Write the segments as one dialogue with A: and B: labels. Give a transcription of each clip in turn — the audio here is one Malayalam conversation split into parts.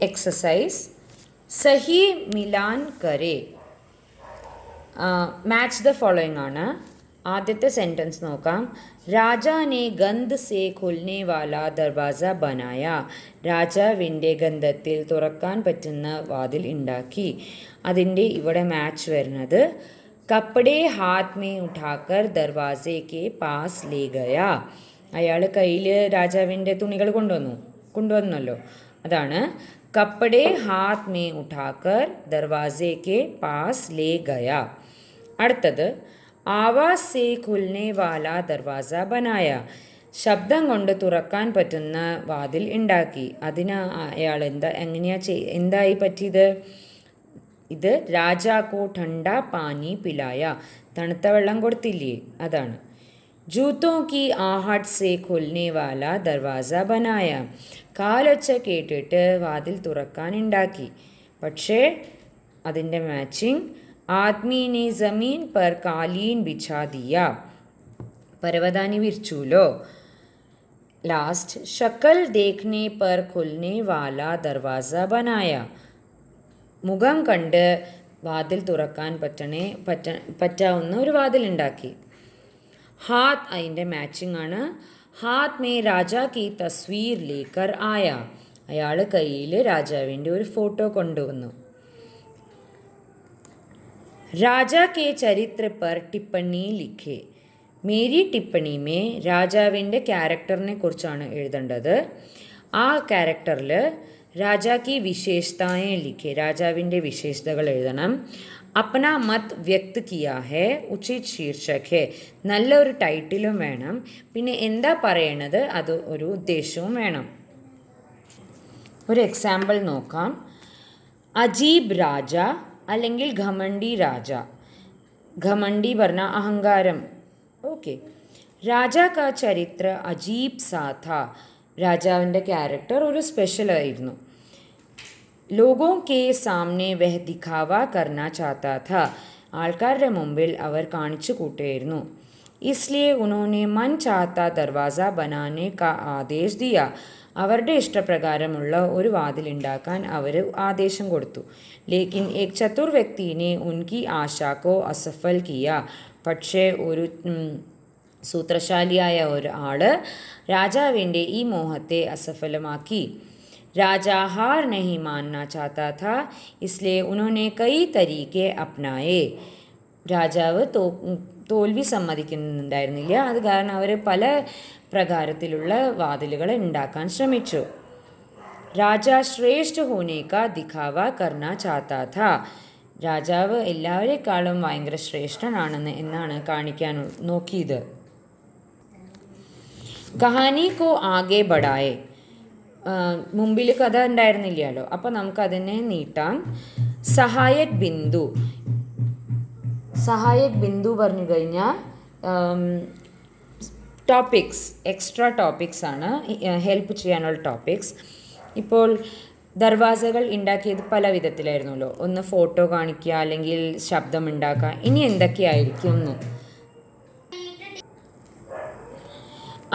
A: एक्सरसाइज सही मिलान करे. മാച്ച് ദ ഫോളോയിങ് ആണ്. ആദ്യത്തെ സെൻറ്റൻസ് നോക്കാം. രാജാനെ ഗന്ധ് സേ ഖുൽനെ വാല ദർവാസ ബനായ. രാജാവിൻ്റെ ഗന്ധത്തിൽ തുറക്കാൻ പറ്റുന്ന വാതിൽ ഉണ്ടാക്കി. അതിൻ്റെ ഇവിടെ മാച്ച് വരുന്നത് കപ്പടെ ഹാത്ത് മേ ഉഠാക്കർ ദർവാസെ കെ പാസ് ലേ ഗയാ. അയാൾ കയ്യിൽ രാജാവിൻ്റെ തുണികൾ കൊണ്ടുവന്നല്ലോ. അതാണ് കപ്പടെ ഹാത്ത് മേ ഉഠാക്കർ ദർവാസെ കെ പാസ് ലേ ഗയാ. അടുത്തത് ആവാസ് സേ ഖുൽനെ വാല ദർവാസ ബനായ. ശബ്ദം കൊണ്ട് തുറക്കാൻ പറ്റുന്ന വാതിൽ ഉണ്ടാക്കി. അതിന് അയാൾ എന്തായി പറ്റിയത്? ഇത് രാജാക്കോ ഠണ്ട പാനി പിലായ. തണുത്ത വെള്ളം കൊടുത്തില്ലേ, അതാണ്. ജൂത്തോ കി ആഹട്ട് സേ ഖുൽനെ വാല ദർവാസ ബനായ. കാലൊച്ച കേട്ടിട്ട് വാതിൽ തുറക്കാൻ ഉണ്ടാക്കി. പക്ഷേ അതിൻ്റെ മാച്ചിങ് ആദ്മി നെ ജമീൻ പർ കാലീൻ ബിഛാ ദിയ. പരവതാനി വിരിച്ചൂലോ. ലാസ്റ്റ് ശക്കൽ ദേഖ്നെ പർ ഖുൽനെ വാല ദർവാസ ബനായ. മുഖം കണ്ട് വാതിൽ തുറക്കാൻ പറ്റാവുന്ന ഒരു വാതിൽ ഉണ്ടാക്കി. ഹാത്ത് അതിൻ്റെ മാച്ചിങ് ആണ്. ഹാത്ത് മേ രാജാ കി തസ്വീർ ലേക്കർ ആയ. അയാൾ കയ്യിൽ രാജാവിൻ്റെ ഒരു ഫോട്ടോ കൊണ്ടുവന്നു. രാജാ കെ ചരിത്ര പർ ടിപ്പണി ലിഖേ. മേരി ടിപ്പണി മേ രാജാവിൻ്റെ ക്യാരക്ടറിനെ കുറിച്ചാണ് എഴുതേണ്ടത്. ആ ക്യാരക്ടറിൽ രാജാ കി വിശേഷതായേ ലിഖേ. രാജാവിൻ്റെ വിശേഷതകൾ എഴുതണം. അപ്ന മത് വ്യക്ത് കിയാ ഹേ, ഉചിത് ശീർഷക് ഹേ. നല്ലൊരു ടൈറ്റിലും വേണം. പിന്നെ എന്താ പറയണത് അത് ഒരു ഉദ്ദേശവും വേണം. ഒരു എക്സാമ്പിൾ നോക്കാം. അജീബ് രാജ അല്ലെങ്കിൽ ഘമണ്ഡി രാജ. ഘമണ്ഡി പറഞ്ഞാൽ അഹങ്കാരം. ഓക്കെ. രാജാ കാ ചരിത്ര അജീബ് സാ ഥാ. രാജാവിൻ്റെ ക്യാരക്ടർ ഒരു സ്പെഷ്യലായിരുന്നു. ലോഗോ കെ സാമനെ വഹ് ദിഖാവ കർണ ചാത്താ ഥാ. ആൾക്കാരുടെ മുമ്പിൽ അവർ കാണിച്ചു കൂട്ടുകയായിരുന്നു. ഇസ്ലിയെ ഉനോനെ മൻ ചാത്ത ദർവാസ ബനാനെ കാ ആദേശ് ദിയ. അവരുടെ ഇഷ്ടപ്രകാരമുള്ള ഒരു വാതിലുണ്ടാക്കാൻ അവർ ആദേശം കൊടുത്തു. ലേക്കിൻ ഏക് ചതുർ വ്യക്തിനെ ഉൻകി ആശാക്കോ അസഫൽ കിയ. പക്ഷേ ഒരു സൂത്രശാലിയായ ഒരാൾ രാജാവിൻ്റെ ഈ മോഹത്തെ അസഫലമാക്കി. രാജാ ഹാർ നഹി മാനന ചാത്താ ഥാ, ഇസ്ലിയെ ഉനോനെ കൈ തരീക്കെ അപ്നായേ. രാജാവ് തോൽവി സമ്മതിക്കുന്നുണ്ടായിരുന്നില്ല. അത് കാരണം അവർ പല പ്രകാരത്തിലുള്ള വാതിലുകൾ ഉണ്ടാക്കാൻ ശ്രമിച്ചു. രാജാ ശ്രേഷ്ഠ ഹോനെ കാ ദിഖാവ കർണ ചാത്താ ഥാ. രാജാവ് എല്ലാവരെക്കാളും ഭയങ്കര ശ്രേഷ്ഠനാണെന്നാണ് കാണിക്കാൻ നോക്കിയത്. കഹാനി കോ ആകെ ബഡായേ. മുമ്പിൽ കഥ ഉണ്ടായിരുന്നില്ലല്ലോ, അപ്പോൾ നമുക്കതിനെ നീട്ടാം. സഹായക് ബിന്ദു. സഹായക് ബിന്ദു പറഞ്ഞു കഴിഞ്ഞാൽ ടോപ്പിക്സ്, എക്സ്ട്രാ ടോപ്പിക്സ് ആണ്, ഹെൽപ്പ് ചെയ്യാനുള്ള ടോപ്പിക്സ്. ഇപ്പോൾ ദർവാസകൾ ഉണ്ടാക്കിയത് പല വിധത്തിലായിരുന്നല്ലോ. ഒന്ന് ഫോട്ടോ കാണിക്കുക, അല്ലെങ്കിൽ ശബ്ദം ഉണ്ടാക്കുക. ഇനി എന്തൊക്കെയായിരിക്കും എന്ന്.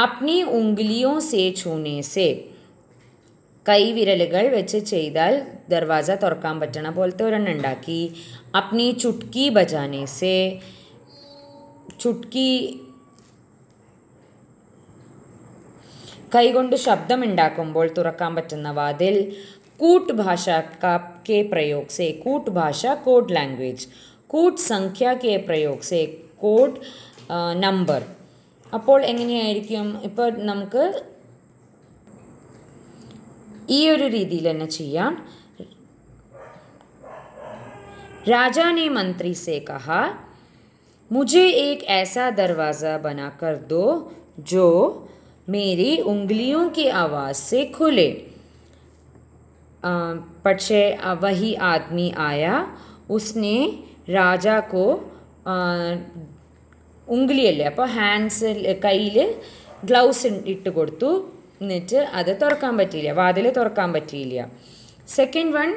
A: അപ്നി ഉംഗ്ലിയോ സേ ഛൂനെ സേ. കൈവിരലുകൾ വെച്ച് ചെയ്താൽ ദർവാസ തുറക്കാൻ പറ്റണ പോലത്തെ ഒരെണ്ണം ഉണ്ടാക്കി. അപ്നി ചുട്കി ബജാനെ സേ. ചുട്കി കൈകൊണ്ട് ശബ്ദമുണ്ടാക്കുമ്പോൾ തുറക്കാൻ പറ്റുന്ന വാതിൽ. കൂട്ട് ഭാഷ കെ പ്രयोग से. കൂട്ട് ഭാഷ കോഡ് ലാംഗ്വേജ്. കൂട്ട് സംഖ്യ കെ പ്രयोग से കോഡ് നമ്പർ. അപ്പോൾ എങ്ങനെയായിരിക്കും? ഇപ്പോൾ നമുക്ക് ഈ ഒരു രീതിയിൽ തന്നെ ചെയ്യാം. राजा ने मंत्री से कहा, मुझे एक ऐसा दरवाज़ा बनाकर दो जो मेरी उंगलियों की आवाज़ से खुले. പക്ഷേ वही आदमी आया, उसने राजा को ഉംഗ്ലിയല്ലേ, അപ്പോൾ ഹാൻഡ്സ് കയ്യിൽ ഗ്ലൗസ് ഇട്ട് കൊടുത്തു. എന്നിട്ട് അത് തുറക്കാൻ പറ്റിയില്ല, വാതിൽ തുറക്കാൻ പറ്റിയില്ല. സെക്കൻഡ് വൺ,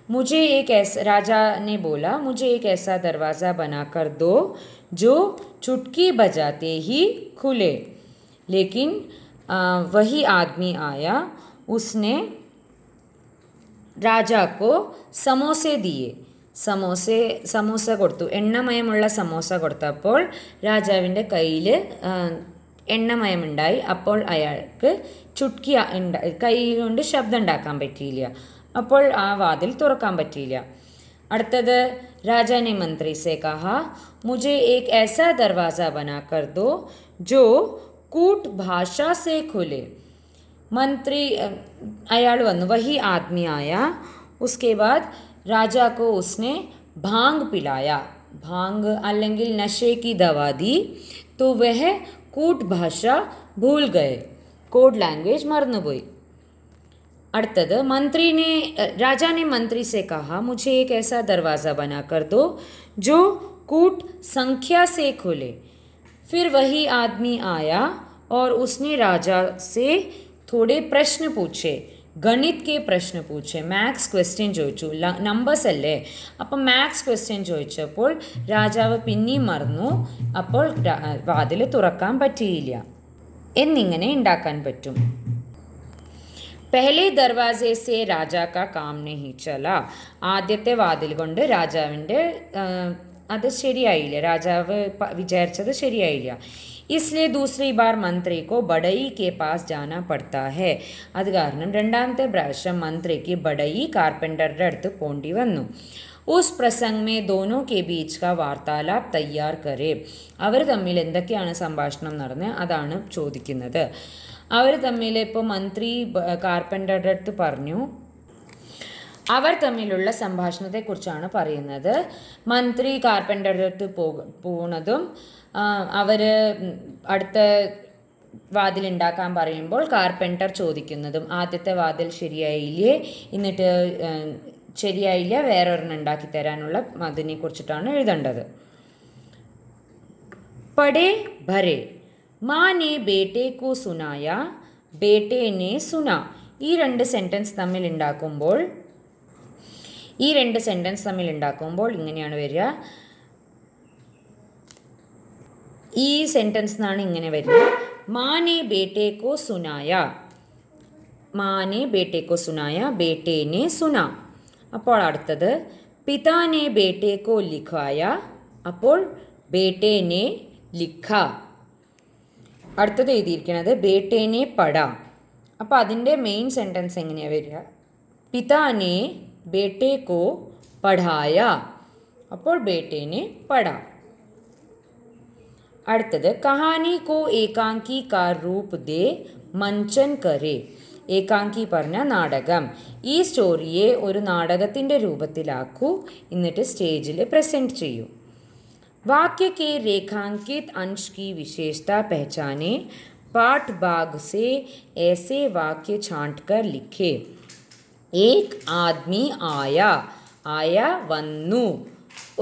A: मुझे एक ऐसा, राजा ने बोला, मुझे एक ऐसा दरवाज़ा बनाकर दो जो चुटकी बजाते ही खुले. लेकिन वही आदमी आया, उसने രാജാക്കോ സമോസെ ദിയെ. സമോസ കൊടുത്തു, എണ്ണമയമുള്ള സമോസ കൊടുത്തപ്പോൾ രാജാവിൻ്റെ കയ്യിൽ എണ്ണമയമുണ്ടായി. അപ്പോൾ അയാൾക്ക് ചുട്കി കൈ കൊണ്ട് ശബ്ദം ഉണ്ടാക്കാൻ പറ്റിയില്ല. അപ്പോൾ ആ വാതിൽ തുറക്കാൻ പറ്റിയില്ല. അടുത്തത് राजा ने मंत्री से कहा मुझे एक ऐसा दरवाज़ा बना कर दो जो कूट भाषा से खुले. मंत्री अयाल वनु वही आदमी आया. उसके बाद राजा को उसने भांग पिलाया, भांग അല്ലെങ്കിൽ नशे की दवा दी, तो वह कूट भाषा भूल गए, कोड लैंग्वेज मरनुपोई. അടുത്തത് राजा ने मंत्री से कहा मुझे एक ऐसा दरवाज़ा बना कर दो जो कूट संख्या से खुले. फिर वही आदमी आया और उसने राजा से थोड़े प्रश्न पूछे, ഗണിത് കെ പ്രശ്ന പൂച്ചെ. മാത്സ് ക്വസ്റ്റ്യൻ ചോദിച്ചു, നമ്പേഴ്സ് അല്ലേ, അപ്പം മാത്സ് ക്വസ്റ്റ്യൻ ചോദിച്ചപ്പോൾ രാജാവ് പിന്നെയും മറന്നു. അപ്പോൾ വാതിൽ തുറക്കാൻ പറ്റിയില്ല. എന്നിങ്ങനെ ഉണ്ടാക്കാൻ പറ്റും. പെഹലെ ദർവാസെ സെ രാജാ കാ കാം നഹി ചല. ആദ്യത്തെ വാതിൽ കൊണ്ട് രാജാവിൻ്റെ അത് ശരിയായില്ല, രാജാവ് വിചാരിച്ചത് ശരിയായില്ല. इसलिए दूसरी बार मंत्री को बड़ई के पास जाना पड़ता है. അത് കാരണം രണ്ടാമത്തെ പ്രാവശ്യം മന്ത്രിക്ക് ബഡയി കാർപ്പൻ്ററുടെ അടുത്ത് പോണ്ടി വന്നു. ഉസ് പ്രസംഗ് മേ ദോനോ കെ ബീച്ച് കാ വാർത്താലാപ് തയ്യാർ കരേ. അവർ തമ്മിൽ എന്തൊക്കെയാണ് സംഭാഷണം നടന്നത് അതാണ് ചോദിക്കുന്നത്. അവർ തമ്മിൽ ഇപ്പോൾ മന്ത്രി കാർപ്പൻ്ററുടെ അടുത്ത് പറഞ്ഞു, അവർ തമ്മിലുള്ള സംഭാഷണത്തെക്കുറിച്ചാണ് പറയുന്നത്. മന്ത്രി കാർപ്പൻ്ററുടെ അടുത്ത് പോകുന്നതും അവർ അടുത്ത വാതിലുണ്ടാക്കാൻ പറയുമ്പോൾ കാർപ്പൻ്റർ ചോദിക്കുന്നതും, ആദ്യത്തെ വാതിൽ ശരിയായില്ലേ, എന്നിട്ട് ശരിയായില്ല വേറൊരെണ്ണം ഉണ്ടാക്കി തരാനുള്ള അതിനെ കുറിച്ചിട്ടാണ് എഴുതേണ്ടത്. പടേ ഭരേ. മാ നെ ബേട്ടെ കോ സുനായ, ബേട്ടെ നെ സുന. ഈ രണ്ട് സെൻറ്റൻസ് തമ്മിൽ ഉണ്ടാക്കുമ്പോൾ ഇങ്ങനെയാണ് വരിക. ഈ സെൻറ്റൻസ് എന്നാണ് ഇങ്ങനെ വരുന്നത്. മാനെ ബേട്ടെ കോ സുനായ, മാനെ ബേട്ടെ കോ സുനായ, ബേട്ടെ നെ സുന. അപ്പോൾ അടുത്തത് പിതാനെ ബേട്ടെ കോ ലിഖായ, അപ്പോൾ ബേട്ടെ നെ ലിഖ. അടുത്തത് എഴുതിയിരിക്കുന്നത് ബേട്ടെ നെ പഠ. അപ്പോൾ അതിൻ്റെ മെയിൻ സെൻറ്റൻസ് എങ്ങനെയാണ് വരിക? പിതാനെ ബേട്ടെ കോ പഠായ, അപ്പോൾ ബേട്ടെ നെ പഠ. അടുത്തത് കഹാനി കോ ഏകാങ്കി കാ രൂപ് ദേ മഞ്ചൻ കരേ. ഏകാങ്കി പറഞ്ഞ നാടകം. ഈ സ്റ്റോറിയെ ഒരു നാടകത്തിൻ്റെ രൂപത്തിലാക്കൂ, എന്നിട്ട് സ്റ്റേജിൽ പ്രസൻറ്റ് ചെയ്യൂ. वाक्य के रेखांकित अंश की विशेषता पहचाने. पाठ भाग से ऐसे वाक्य छांटकर लिखे. एक आदमी आया, ആയ വന്നു.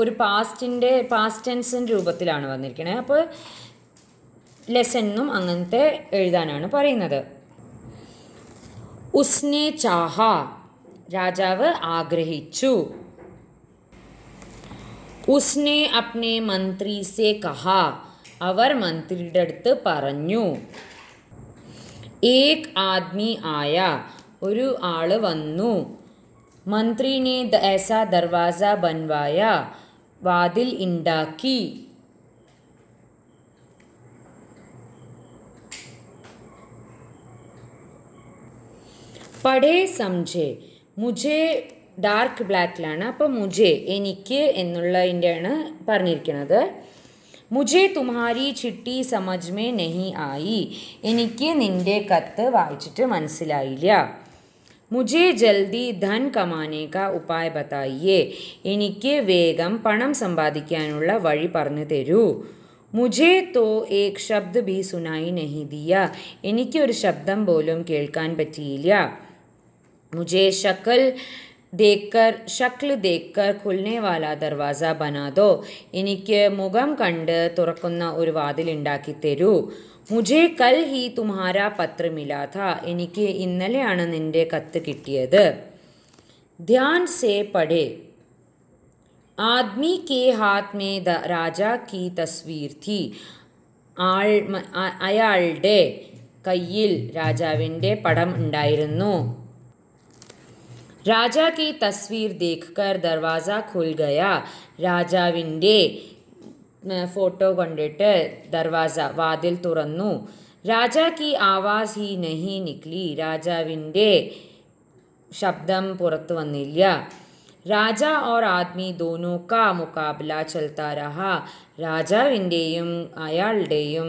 A: ഒരു പാസ്റ്റ് ടെൻസിൻ്റെ രൂപത്തിലാണ് വന്നിരിക്കുന്നത്. അപ്പോൾ ലെസണും അങ്ങനത്തെ എഴുതാനാണ് പറയുന്നത്. ഉസ്നെ ചാഹ, രാജാവ് ആഗ്രഹിച്ചു. ഉസ്നെ അപ്നെ മന്ത്രി സെ കഹാ, അവർ മന്ത്രിയുടെ അടുത്ത് പറഞ്ഞു. ഏക് ആദ്മി ആയ, ഒരു ആള് വന്നു. മന്ത്രിനെ ऐसा ദർവാസ ബൻവായ, വാതിൽ ഉണ്ടാക്കി. പഠേ സംജെ. മുझे ഡാർക്ക് ബ്ലാക്കിലാണ്. അപ്പോൾ മുझे എനിക്ക് എന്നുള്ളതിൻ്റെയാണ് പറഞ്ഞിരിക്കുന്നത്. മുझे തുമ്ഹാരി ചിട്ടി സമജ് മേ നഹി ആയി, എനിക്ക് നിൻ്റെ കത്ത് വായിച്ചിട്ട് മനസ്സിലായില്ല. മുझे ജൽദി ധൻ കമാനെ കാ ഉപായ് ബതായിയേ, എനിക്ക് വേഗം പണം സമ്പാദിക്കാനുള്ള വഴി പറഞ്ഞു തരൂ. മുझे തോ ഏക് ശബ്ദ് ഭി സുനായി നഹി ദിയ, എനിക്കൊരു ശബ്ദം പോലും കേൾക്കാൻ പറ്റിയില്ല. മുझे ശക്ൽ ദേക്കർ ഖുൽനെ വാല ദർവാസ ബനാ ദോ, എനിക്ക് മുഖം കണ്ട് തുറക്കുന്ന ഒരു വാതിൽ ഉണ്ടാക്കി തരൂ. മുझे കൽ ഹി തുമ്ഹാരാ പത്ര മിലാ ഥാ, എനിക്ക് ഇന്നലെയാണ് നിൻ്റെ കത്ത് കിട്ടിയത്. Dhyan say പഠേ. Aadmi K Haat may Raja കി തസ്വീർ ഥി, അയാളുടെ കയ്യിൽ രാജാവിൻ്റെ പടം ഉണ്ടായിരുന്നു. രാജാ കി തസ്വീർ ദേഖ്കർ ദർവാസ ഖുൽ ഗയാ. രാജാവിൻ്റെ ഫോട്ടോ കണ്ടിട്ട് ദർവാസ വാതിൽ തുറന്നു. രാജാ കി ആവാസ് ഹി നഹി നിക്ലി. രാജാവിൻ്റെ ശബ്ദം പുറത്തു വന്നില്ല. രാജാ ഓർ ആദ്മി ദോനോ കാ മുക്കാബല ചൽത്താ രഹാ. രാജാവിൻ്റെയും അയാളുടെയും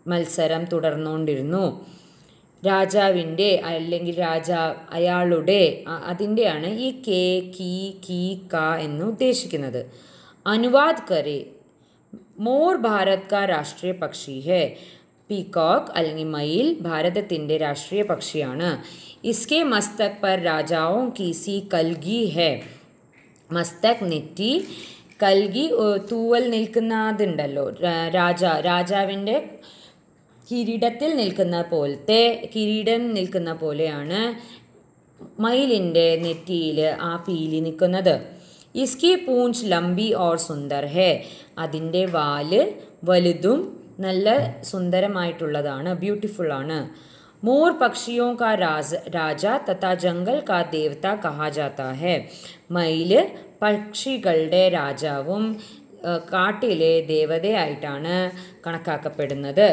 A: മത്സരം തുടർന്നുകൊണ്ടിരുന്നു. രാജാവിൻ്റെ അല്ലെങ്കിൽ അയാളുടെ അതിൻ്റെയാണ് ഈ കെ കി കി ക എന്ന് ഉദ്ദേശിക്കുന്നത്. അനുവാദ് കരെ. മോർ ഭാരത് കാ രാഷ്ട്രീയ പക്ഷി ഹെ. പീകോക്ക് അല്ലെങ്കിൽ മയിൽ ഭാരതത്തിൻ്റെ രാഷ്ട്രീയ പക്ഷിയാണ്. ഇസ്കെ മസ്തക് പർ രാജാओं की सी കൽഗി ഹെ. മസ്തക് നെറ്റി, കൽഗി തൂവൽ നിൽക്കുന്നതുണ്ടല്ലോ. രാജാവിൻ്റെ കിരീടത്തിൽ നിൽക്കുന്ന പോലത്തെ കിരീടം നിൽക്കുന്ന പോലെയാണ് മയിലിൻ്റെ നെറ്റിയിൽ ആ പീലി നിൽക്കുന്നത്. ഇസ്കി പൂഞ്ച് ലംബി ഓർ സുന്ദർ ഹെ. അതിൻ്റെ വാല് വലുതും നല്ല സുന്ദരമായിട്ടുള്ളതാണ്, ബ്യൂട്ടിഫുള്ളാണ്. മോർ പക്ഷിയോ കാ രാജ തഥാ ജംഗൽ കാ ദേവത കഹാ ജാതാ ഹെ. മയിൽ പക്ഷികളുടെ രാജാവും കാട്ടിലെ ദേവതയായിട്ടാണ് കണക്കാക്കപ്പെടുന്നത്.